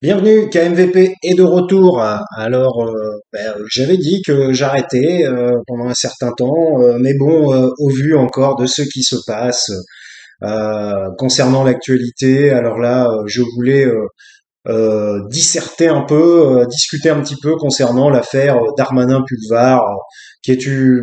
Bienvenue, KMVP est de retour. Alors, j'avais dit que j'arrêtais pendant un certain temps, mais bon, au vu encore de ce qui se passe concernant l'actualité, alors là, je voulais disserter un peu, discuter un petit peu concernant l'affaire Darmanin-Pulvar,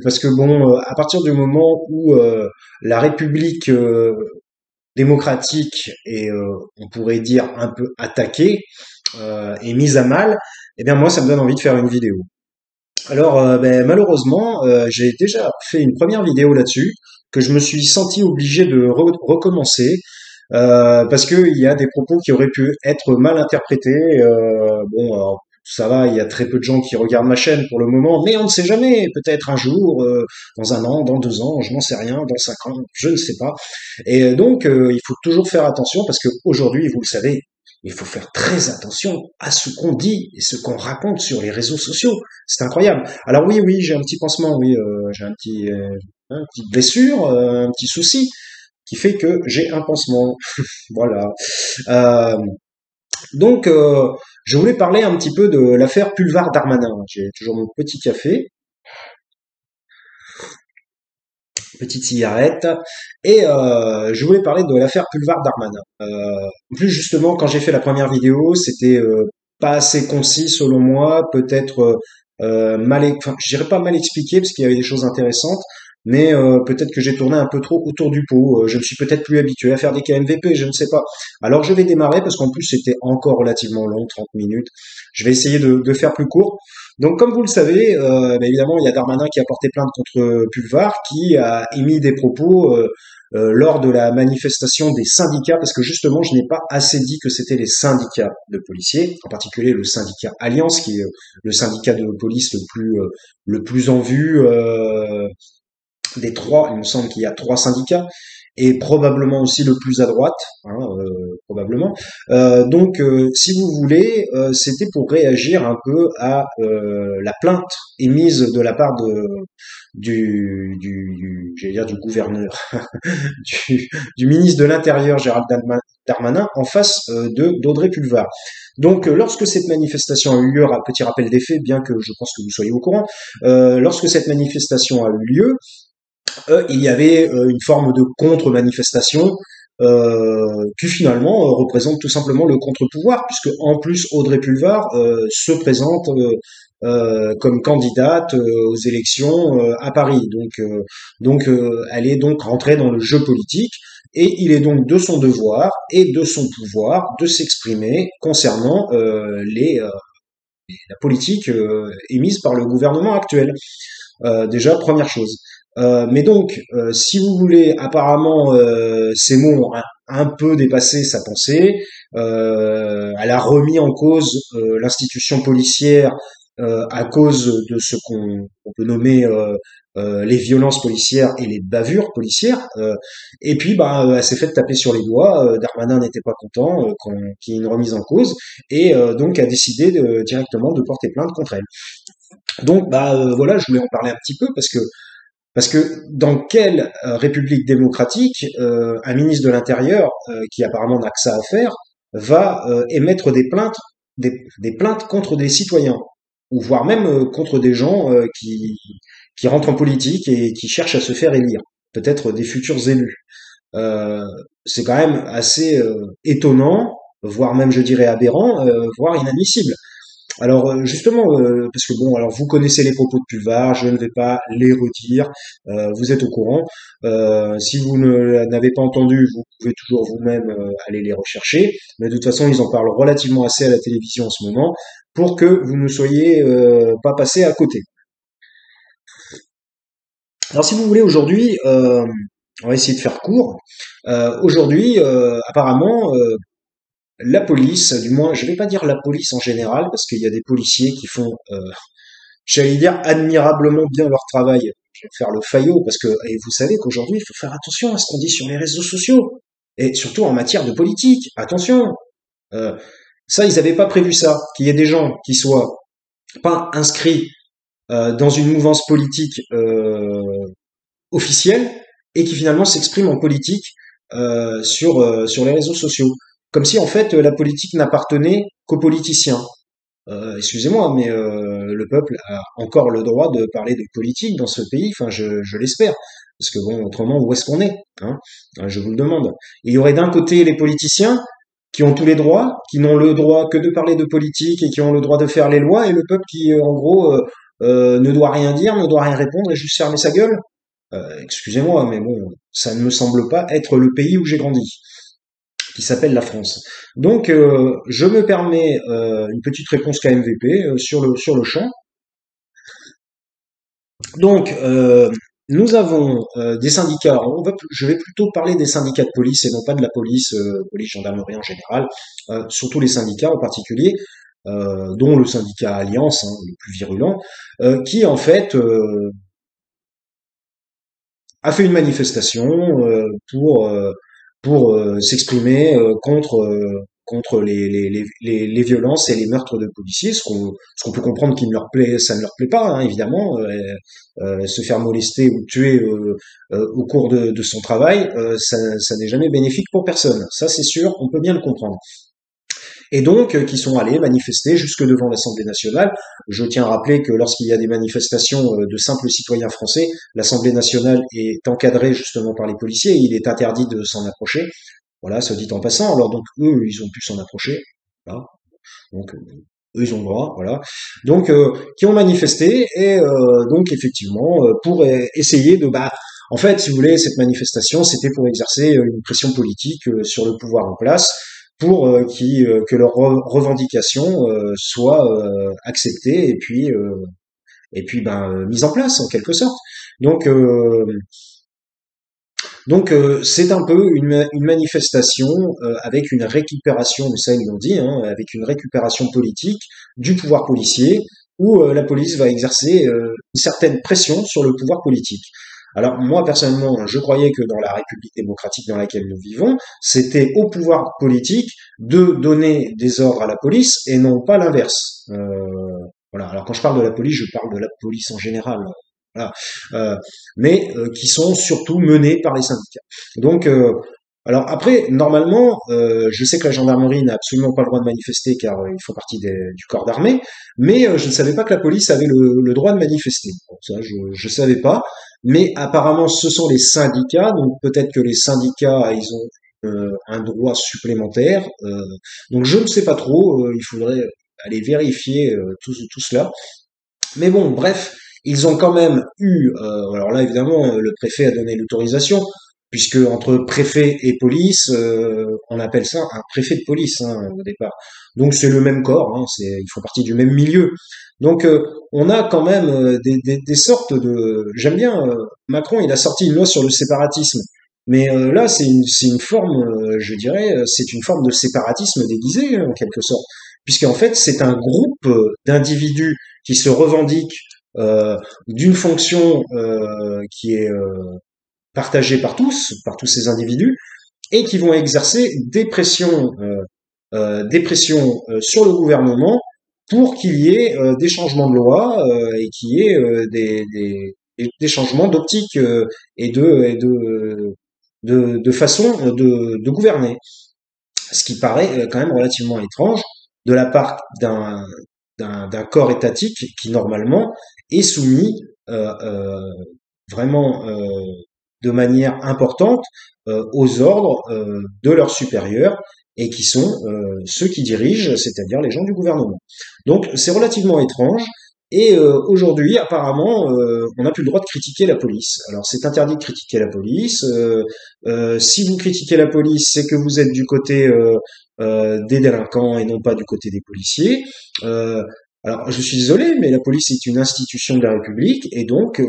parce que bon, à partir du moment où la République démocratique est, on pourrait dire, un peu attaquée et mise à mal, eh bien moi ça me donne envie de faire une vidéo. Alors malheureusement, j'ai déjà fait une première vidéo là-dessus que je me suis senti obligé de recommencer parce que il y a des propos qui auraient pu être mal interprétés. Bon, alors, ça va, il y a très peu de gens qui regardent ma chaîne pour le moment, mais on ne sait jamais. Peut-être un jour, dans un an, dans 2 ans, je n'en sais rien, dans 5 ans, je ne sais pas. Et donc, il faut toujours faire attention parce que aujourd'hui, vous le savez, il faut faire très attention à ce qu'on dit et ce qu'on raconte sur les réseaux sociaux. C'est incroyable. Alors oui, oui, j'ai un petit pansement, oui, j'ai une petite blessure, un petit souci qui fait que j'ai un pansement. Voilà. Euh, donc, je voulais parler un petit peu de l'affaire Pulvar-Darmanin. J'ai toujours mon petit café, petite cigarette, et je voulais parler de l'affaire Pulvar-Darmanin. En plus, justement, quand j'ai fait la première vidéo, c'était pas assez concis selon moi, peut-être enfin, je dirais pas mal expliqué parce qu'il y avait des choses intéressantes, mais peut-être que j'ai tourné un peu trop autour du pot. Je me suis peut-être plus habitué à faire des KMVP, je ne sais pas. Alors je vais démarrer parce qu'en plus c'était encore relativement long, 30 minutes. Je vais essayer de faire plus court. Donc comme vous le savez, évidemment il y a Darmanin qui a porté plainte contre Pulvar, qui a émis des propos lors de la manifestation des syndicats, parce que justement, je n'ai pas assez dit que c'était les syndicats de policiers, en particulier le syndicat Alliance, qui est le syndicat de police le plus en vue des trois. Il me semble qu'il y a trois syndicats, et probablement aussi le plus à droite, hein, probablement. Donc, si vous voulez, c'était pour réagir un peu à la plainte émise de la part j'allais dire du gouverneur, du, du ministre de l'Intérieur Gérald Darmanin en face de d'Audrey Pulvar. Donc, lorsque cette manifestation a eu lieu, un petit rappel des faits, bien que je pense que vous soyez au courant, lorsque cette manifestation a eu lieu, il y avait une forme de contre-manifestation qui finalement représente tout simplement le contre-pouvoir, puisque en plus Audrey Pulvar se présente comme candidate aux élections à Paris. Elle est donc rentrée dans le jeu politique, et il est donc de son devoir et de son pouvoir de s'exprimer concernant la politique émise par le gouvernement actuel. Déjà, première chose. Mais donc, si vous voulez, apparemment, ces mots ont un peu dépassé sa pensée. Elle a remis en cause l'institution policière à cause de ce qu'on peut nommer les violences policières et les bavures policières. Et puis, bah, elle s'est fait taper sur les doigts. Darmanin n'était pas content qu'il y ait une remise en cause, et donc a décidé directement de porter plainte contre elle. Donc, bah voilà, je voulais en parler un petit peu parce que dans quelle république démocratique un ministre de l'Intérieur, qui apparemment n'a que ça à faire, va émettre des plaintes contre des citoyens, ou voire même contre des gens qui rentrent en politique et qui cherchent à se faire élire, peut-être des futurs élus. Euh, c'est quand même assez étonnant, voire même je dirais aberrant, voire inadmissible. Alors justement, parce que bon, alors vous connaissez les propos de Pulvar, je ne vais pas les redire, vous êtes au courant. Si vous ne n'avez pas entendu, vous pouvez toujours vous-même aller les rechercher. Mais de toute façon, ils en parlent relativement assez à la télévision en ce moment pour que vous ne soyez pas passé à côté. Alors si vous voulez, aujourd'hui, on va essayer de faire court. Aujourd'hui, apparemment, la police, du moins, je vais pas dire la police en général, parce qu'il y a des policiers qui font j'allais dire admirablement bien leur travail. Je vais faire le faillot parce que, et vous savez qu'aujourd'hui, il faut faire attention à ce qu'on dit sur les réseaux sociaux. Et surtout en matière de politique. Attention. Euh, Ça, ils n'avaient pas prévu ça. Qu'il y ait des gens qui soient pas inscrits dans une mouvance politique officielle et qui finalement s'expriment en politique sur les réseaux sociaux. Comme si en fait la politique n'appartenait qu'aux politiciens. Excusez-moi, mais le peuple a encore le droit de parler de politique dans ce pays. Enfin, je l'espère, parce que bon, autrement, où est-ce qu'on est, hein? Je vous le demande. Et il y aurait d'un côté les politiciens qui ont tous les droits, qui n'ont le droit que de parler de politique et qui ont le droit de faire les lois, et le peuple qui, en gros, ne doit rien dire, ne doit rien répondre et juste fermer sa gueule. Excusez-moi, mais bon, ça ne me semble pas être le pays où j'ai grandi, qui s'appelle la France. Donc, je me permets une petite réponse KMVP sur le champ. Donc, nous avons des syndicats. Je vais plutôt parler des syndicats de police et non pas de la police, police, gendarmerie en général. Surtout les syndicats en particulier, dont le syndicat Alliance, hein, le plus virulent, qui en fait a fait une manifestation pour s'exprimer contre les violences et les meurtres de policiers, ce qu'on peut comprendre qu'il ne leur plaît, ça ne leur plaît pas, hein, évidemment, se faire molester ou tuer au cours de son travail, ça n'est jamais bénéfique pour personne. Ça, c'est sûr, on peut bien le comprendre. Et donc qui sont allés manifester jusque devant l'Assemblée nationale. Je tiens à rappeler que lorsqu'il y a des manifestations de simples citoyens français, l'Assemblée nationale est encadrée justement par les policiers et il est interdit de s'en approcher. Voilà, soit dit en passant. Alors donc eux, ils ont pu s'en approcher. Voilà. Donc eux, ils ont le droit. Voilà. Donc qui ont manifesté et donc effectivement pour essayer de en fait, si vous voulez, cette manifestation, c'était pour exercer une pression politique sur le pouvoir en place pour que leurs revendications soient acceptées et puis mises en place en quelque sorte. Donc c'est un peu une manifestation avec une récupération, mais ça ils l'ont dit, hein, avec une récupération politique du pouvoir policier, où la police va exercer une certaine pression sur le pouvoir politique. Alors moi personnellement, je croyais que dans la République démocratique dans laquelle nous vivons, c'était au pouvoir politique de donner des ordres à la police et non pas l'inverse. Voilà. Alors quand je parle de la police, je parle de la police en général. Voilà. Mais qui sont surtout menés par les syndicats. Donc, alors après, normalement, je sais que la gendarmerie n'a absolument pas le droit de manifester car ils font partie du corps d'armée, mais je ne savais pas que la police avait le droit de manifester. Bon, ça, je savais pas, mais apparemment, ce sont les syndicats, donc peut-être que les syndicats, ils ont un droit supplémentaire. Donc je ne sais pas trop, il faudrait aller vérifier tout cela. Mais bon, bref, ils ont quand même eu, alors là évidemment, le préfet a donné l'autorisation, puisque entre préfet et police, on appelle ça un préfet de police hein, au départ. Donc c'est le même corps, hein, ils font partie du même milieu. Donc on a quand même des sortes de. J'aime bien Macron, il a sorti une loi sur le séparatisme, mais là c'est une forme, je dirais, c'est une forme de séparatisme déguisé en quelque sorte, puisqu'en fait c'est un groupe d'individus qui se revendiquent d'une fonction qui est partagée par tous ces individus, et qui vont exercer des pressions sur le gouvernement pour qu'il y ait des changements de loi et qu'il y ait des changements d'optique de façon de gouverner. Ce qui paraît quand même relativement étrange de la part d'un corps étatique qui normalement est soumis vraiment de manière importante aux ordres de leurs supérieurs et qui sont ceux qui dirigent, c'est-à-dire les gens du gouvernement. Donc c'est relativement étrange. Et aujourd'hui, apparemment, on n'a plus le droit de critiquer la police. Alors c'est interdit de critiquer la police. Si vous critiquez la police, c'est que vous êtes du côté des délinquants et non pas du côté des policiers. Alors je suis désolé, mais la police est une institution de la République et donc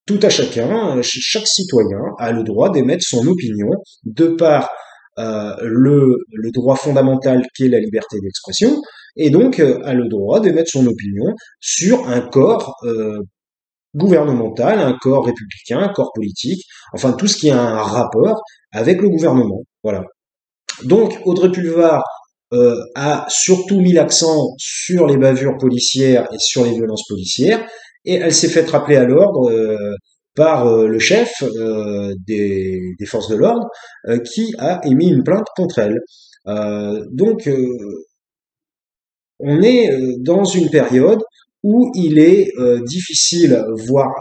tout à chacun, chaque citoyen a le droit d'émettre son opinion de par le droit fondamental qui est la liberté d'expression, et donc a le droit d'émettre son opinion sur un corps gouvernemental, un corps républicain, un corps politique, enfin tout ce qui a un rapport avec le gouvernement. Voilà. Donc Audrey Pulvar a surtout mis l'accent sur les bavures policières et sur les violences policières, et elle s'est fait rappeler à l'ordre par le chef des forces de l'ordre qui a émis une plainte contre elle. Donc on est dans une période où il est difficile, voire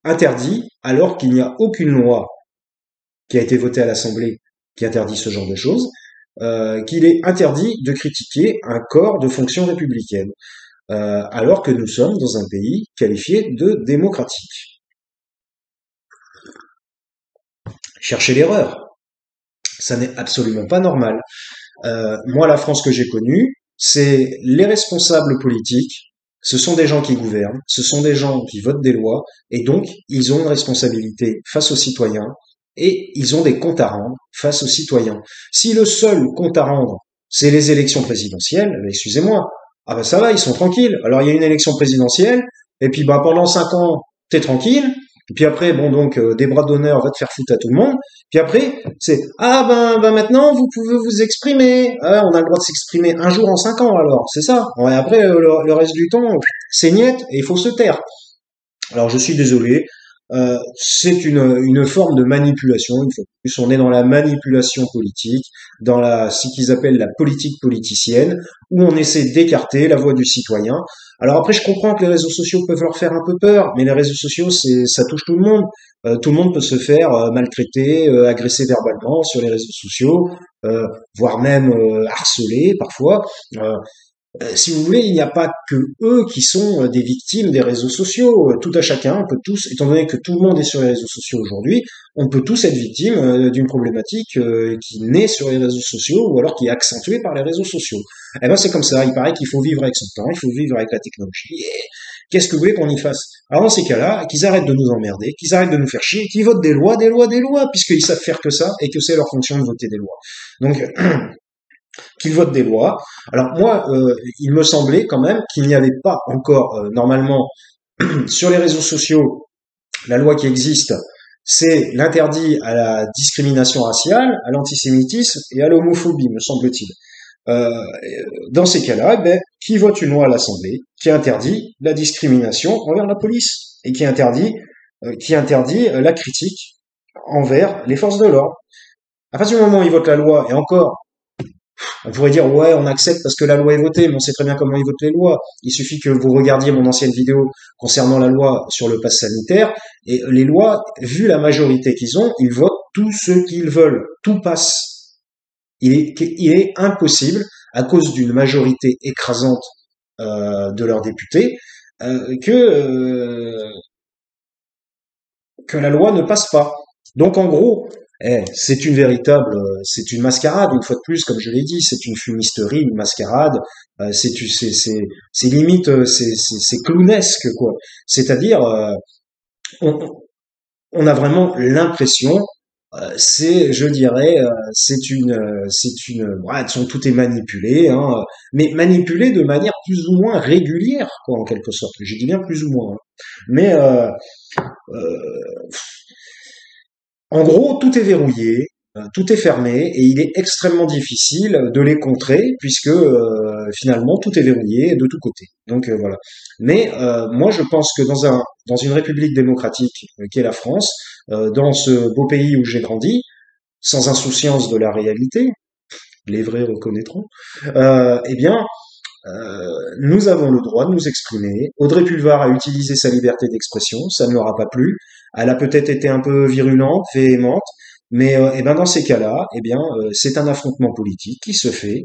interdit, alors qu'il n'y a aucune loi qui a été votée à l'Assemblée qui interdit ce genre de choses, qu'il est interdit de critiquer un corps de fonction républicaine, alors que nous sommes dans un pays qualifié de démocratique. Cherchez l'erreur, ça n'est absolument pas normal. Moi, la France que j'ai connue, c'est les responsables politiques, ce sont des gens qui gouvernent, ce sont des gens qui votent des lois, et donc ils ont une responsabilité face aux citoyens, et ils ont des comptes à rendre face aux citoyens. Si le seul compte à rendre, c'est les élections présidentielles, excusez-moi, ah ben ça va, ils sont tranquilles. Alors il y a une élection présidentielle, et puis bah pendant 5 ans, t'es tranquille, et puis après, bon donc des bras d'honneur, va te faire foutre à tout le monde. Puis après, c'est ah ben maintenant vous pouvez vous exprimer. Ah, on a le droit de s'exprimer un jour en 5 ans alors, c'est ça. Ouais, après le reste du temps, c'est niet et il faut se taire. Alors je suis désolé, c'est une forme de manipulation. Une fois de plus, on est dans la manipulation politique, dans ce qu'ils appellent la politique politicienne, où on essaie d'écarter la voix du citoyen. Alors après, je comprends que les réseaux sociaux peuvent leur faire un peu peur, mais les réseaux sociaux, ça touche tout le monde. Tout le monde peut se faire maltraiter, agresser verbalement sur les réseaux sociaux, voire même harceler parfois. Euh, Si vous voulez, il n'y a pas que eux qui sont des victimes des réseaux sociaux. Tout à chacun, on peut tous, étant donné que tout le monde est sur les réseaux sociaux aujourd'hui, on peut tous être victime d'une problématique qui naît sur les réseaux sociaux ou alors qui est accentuée par les réseaux sociaux. Eh ben c'est comme ça, il paraît qu'il faut vivre avec son temps, il faut vivre avec la technologie. Et qu'est-ce que vous voulez qu'on y fasse? Alors dans ces cas-là, qu'ils arrêtent de nous emmerder, qu'ils arrêtent de nous faire chier, qu'ils votent des lois, des lois, des lois, puisqu'ils savent faire que ça et que c'est leur fonction de voter des lois. Donc qu'ils votent des lois. Alors moi, il me semblait quand même qu'il n'y avait pas encore normalement sur les réseaux sociaux la loi qui existe, c'est l'interdit à la discrimination raciale, à l'antisémitisme et à l'homophobie, me semble-t-il. Euh, dans ces cas-là, ben, qui vote une loi à l'Assemblée qui interdit la discrimination envers la police et qui interdit la critique envers les forces de l'ordre. À partir du moment où ils votent la loi, et encore, on pourrait dire ouais, on accepte parce que la loi est votée, mais on sait très bien comment ils votent les lois. Il suffit que vous regardiez mon ancienne vidéo concernant la loi sur le pass sanitaire, et les lois, vu la majorité qu'ils ont, ils votent tout ce qu'ils veulent. Tout passe. Il est impossible, à cause d'une majorité écrasante de leurs députés, que la loi ne passe pas. Donc en gros, c'est une mascarade une fois de plus, comme je l'ai dit, c'est une fumisterie, une mascarade. C'est limite, c'est clownesque quoi. C'est-à-dire, on, on a vraiment l'impression, je dirais, ouais, tout est manipulé, hein, mais manipulé de manière plus ou moins régulière, quoi, en quelque sorte. Je dis bien plus ou moins, hein. Mais euh, en gros, tout est verrouillé, tout est fermé, et il est extrêmement difficile de les contrer, puisque finalement tout est verrouillé de tous côtés. Donc voilà. Mais moi, je pense que dans une république démocratique qu'est la France, dans ce beau pays où j'ai grandi, sans insouciance de la réalité, les vrais reconnaîtront, eh bien, nous avons le droit de nous exprimer. Audrey Pulvar a utilisé sa liberté d'expression, ça ne leur a pas plu. Elle a peut-être été un peu virulente, véhémente, mais eh ben dans ces cas-là, eh bien c'est un affrontement politique qui se fait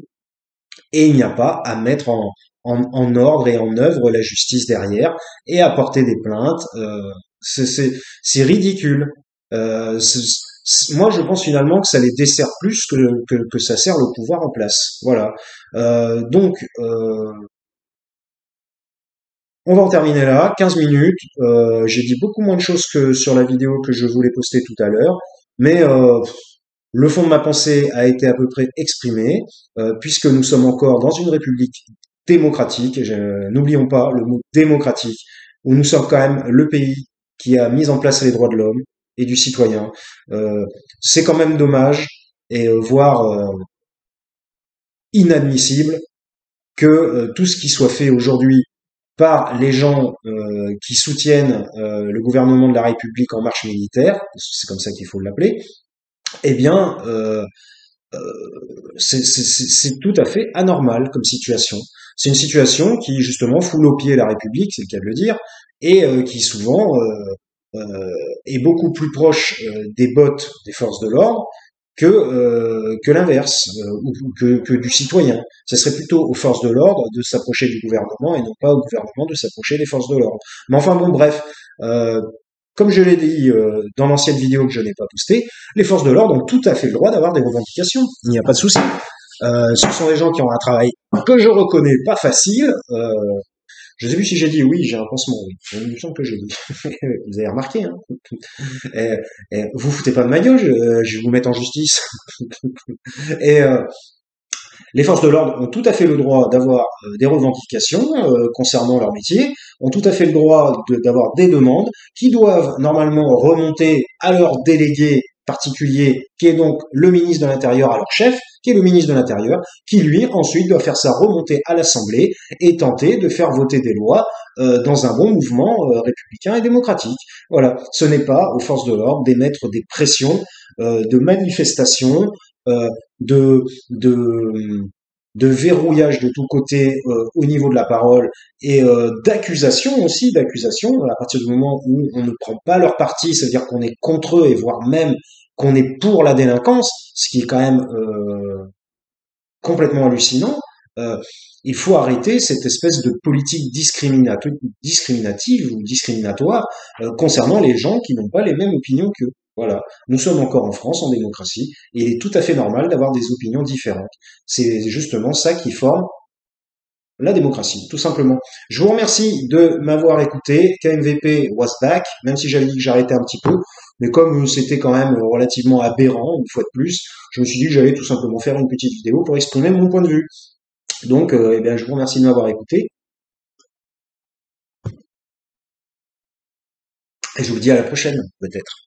et il n'y a pas à mettre en ordre et en œuvre la justice derrière et à porter des plaintes. C'est ridicule. Moi, je pense finalement que ça les dessert plus que ça sert le pouvoir en place. Voilà. Donc, on va en terminer là, 15 minutes. J'ai dit beaucoup moins de choses que sur la vidéo que je voulais poster tout à l'heure, mais le fond de ma pensée a été à peu près exprimé, puisque nous sommes encore dans une république démocratique. N'oublions pas le mot démocratique, où nous sommes quand même le pays qui a mis en place les droits de l'homme et du citoyen. C'est quand même dommage et voire inadmissible que tout ce qui soit fait aujourd'hui par les gens qui soutiennent le gouvernement de la République en marche militaire, c'est comme ça qu'il faut l'appeler, eh bien, C'est tout à fait anormal comme situation. C'est une situation qui justement foule au pied la République, c'est le cas de le dire, et qui souvent est beaucoup plus proche des bottes des forces de l'ordre que l'inverse, ou que du citoyen. Ce serait plutôt aux forces de l'ordre de s'approcher du gouvernement et non pas au gouvernement de s'approcher des forces de l'ordre. Mais enfin bon, bref, euh, comme je l'ai dit dans l'ancienne vidéo que je n'ai pas postée, les forces de l'ordre ont tout à fait le droit d'avoir des revendications. Il n'y a pas de souci. Ce sont des gens qui ont un travail que je reconnais pas facile. Je sais plus si j'ai dit oui, j'ai un pansement, oui. Il me semble que j'ai dit. Vous avez remarqué, hein. Vous foutez pas de ma gueule, je vais vous mettre en justice. Et les forces de l'ordre ont tout à fait le droit d'avoir des revendications concernant leur métier, ont tout à fait le droit d'avoir des demandes qui doivent normalement remonter à leur délégué particulier, qui est donc le ministre de l'Intérieur, à leur chef, qui est le ministre de l'Intérieur, qui lui ensuite doit faire ça remonter à l'Assemblée et tenter de faire voter des lois dans un bon mouvement républicain et démocratique. Voilà, ce n'est pas aux forces de l'ordre d'émettre des pressions de manifestations, euh, de, de, de verrouillage de tous côtés au niveau de la parole et d'accusation aussi, d'accusation à partir du moment où on ne prend pas leur parti, c'est-à-dire qu'on est contre eux et voire même qu'on est pour la délinquance, ce qui est quand même complètement hallucinant. Euh, il faut arrêter cette espèce de politique discriminative ou discriminatoire concernant les gens qui n'ont pas les mêmes opinions qu'eux. Voilà. Nous sommes encore en France, en démocratie, et il est tout à fait normal d'avoir des opinions différentes. C'est justement ça qui forme la démocratie, tout simplement. Je vous remercie de m'avoir écouté. KMVP was back, même si j'avais dit que j'arrêtais un petit peu. Mais comme c'était quand même relativement aberrant, une fois de plus, je me suis dit que j'allais tout simplement faire une petite vidéo pour exprimer mon point de vue. Donc, eh bien, je vous remercie de m'avoir écouté et je vous dis à la prochaine, peut-être.